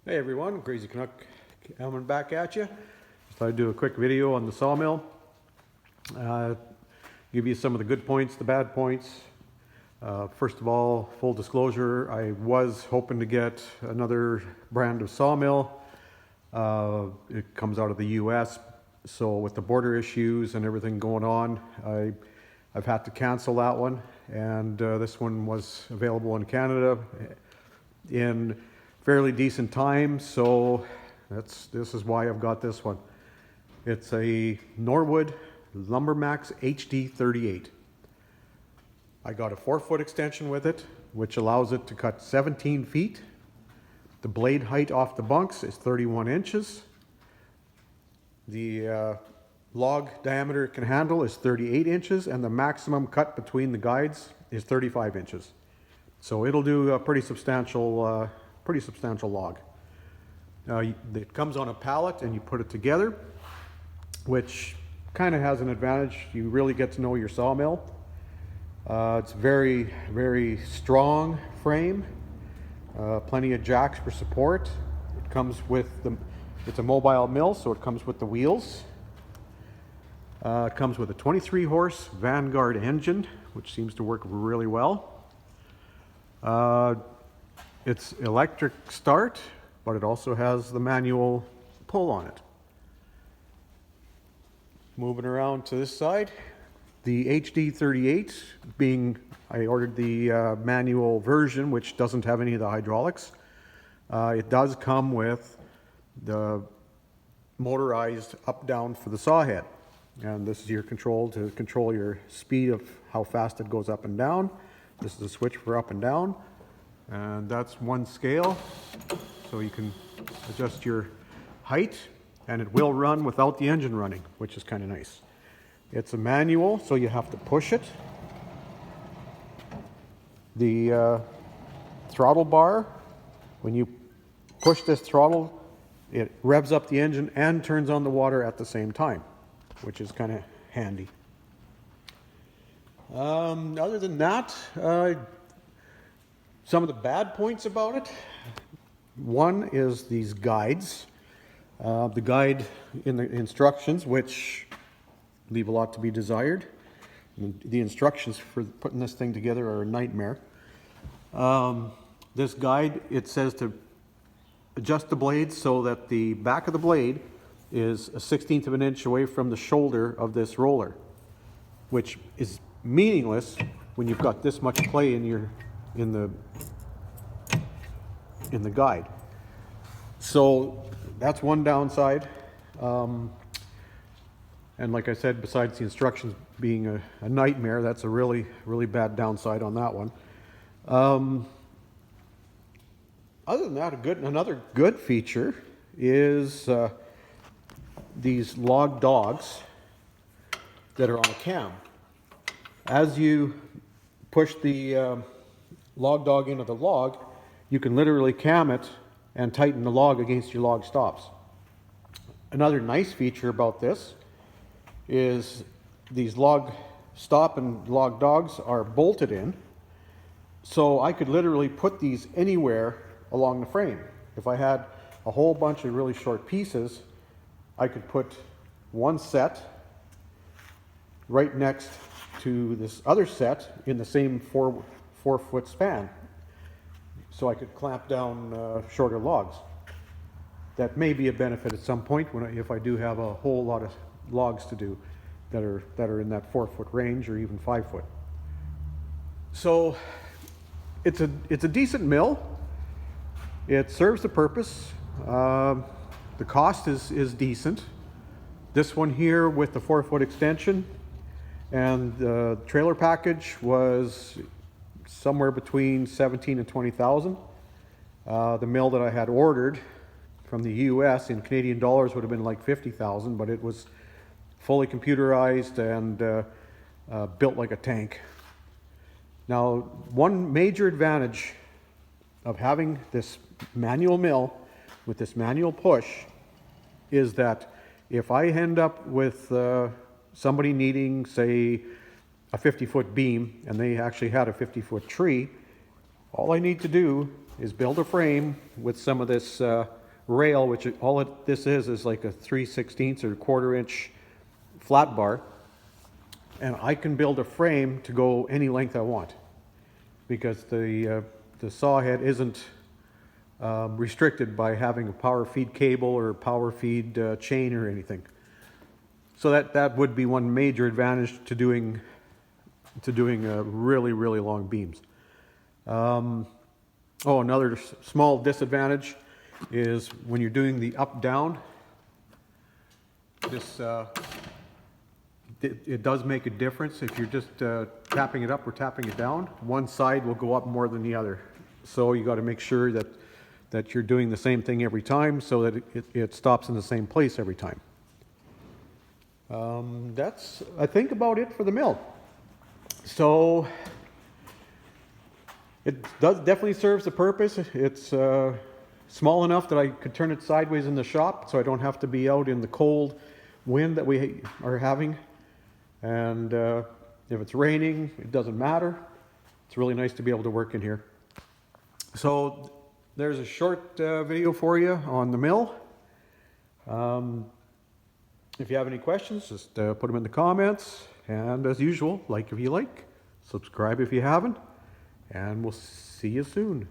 Hey everyone, Crazy Canuck coming back at you. Just thought I'd do a quick video on the sawmill. Give you some of the good points, the bad points. First of all, full disclosure, I was hoping to get another brand of sawmill. It comes out of the US, so with the border issues and everything going on, I've had to cancel that one, and this one was available in Canada in fairly decent time, so this is why I've got this one. It's a Norwood Lumbermax HD 38. I got a 4-foot extension with it, which allows it to cut 17 feet. The blade height off the bunks is 31 inches. The log diameter it can handle is 38 inches, and the maximum cut between the guides is 35 inches. So it'll do a pretty substantial log. It comes on a pallet and you put it together, which kind of has an advantage. You really get to know your sawmill. It's very, very strong frame. Plenty of jacks for support. It comes with it's a mobile mill, so it comes with the wheels. It comes with a 23 horse Vanguard engine, which seems to work really well. It's electric start, but it also has the manual pull on it. Moving around to this side, the HD 38 I ordered the manual version, which doesn't have any of the hydraulics. It does come with the motorized up-down for the saw head. And this is your control to control your speed of how fast it goes up and down. This is a switch for up and down. And that's one scale, so you can adjust your height, and it will run without the engine running, which is kind of nice. It's a manual, so you have to push it. The throttle bar, when you push this throttle, it revs up the engine and turns on the water at the same time, which is kind of handy. Other than that, some of the bad points about it. One is these guides. The guide in the instructions, which leave a lot to be desired. The instructions for putting this thing together are a nightmare. This guide, it says to adjust the blade so that the back of the blade is 1/16 of an inch away from the shoulder of this roller, which is meaningless when you've got this much play in the guide. So that's one downside. And like I said, besides the instructions being a nightmare, that's a really, really bad downside on that one. Other than that, another good feature is these log dogs that are on a cam. As you push the log dog into the log, you can literally cam it and tighten the log against your log stops. Another nice feature about this is these log stop and log dogs are bolted in, so I could literally put these anywhere along the frame. If I had a whole bunch of really short pieces, I could put one set right next to this other set in the same four foot span, so I could clamp down shorter logs. That may be a benefit at some point if I do have a whole lot of logs to do that are in that 4-foot range or even 5-foot. So it's a decent mill. It serves the purpose. The cost is decent. This one here with the 4-foot extension and the trailer package was somewhere between $17,000 and $20,000. The mill that I had ordered from the US in Canadian dollars would have been like $50,000, but it was fully computerized and built like a tank. Now, one major advantage of having this manual mill with this manual push is that if I end up with somebody needing, say, a 50-foot beam, and they actually had a 50-foot tree, all I need to do is build a frame with some of this rail, which this is like a 3/16 or 1/4 inch flat bar. And I can build a frame to go any length I want, because the saw head isn't restricted by having a power feed cable or power feed chain or anything. So that would be one major advantage to doing really, really long beams. Another small disadvantage is when you're doing the up-down, it does make a difference. If you're just tapping it up or tapping it down, one side will go up more than the other. So you got to make sure that you're doing the same thing every time, so that it stops in the same place every time. That's, I think, about it for the mill. So it definitely serves the purpose. It's small enough that I could turn it sideways in the shop, so I don't have to be out in the cold wind that we are having. And if it's raining, it doesn't matter. It's really nice to be able to work in here. So there's a short video for you on the mill. If you have any questions, just put them in the comments. And as usual, like if you like, subscribe if you haven't, and we'll see you soon.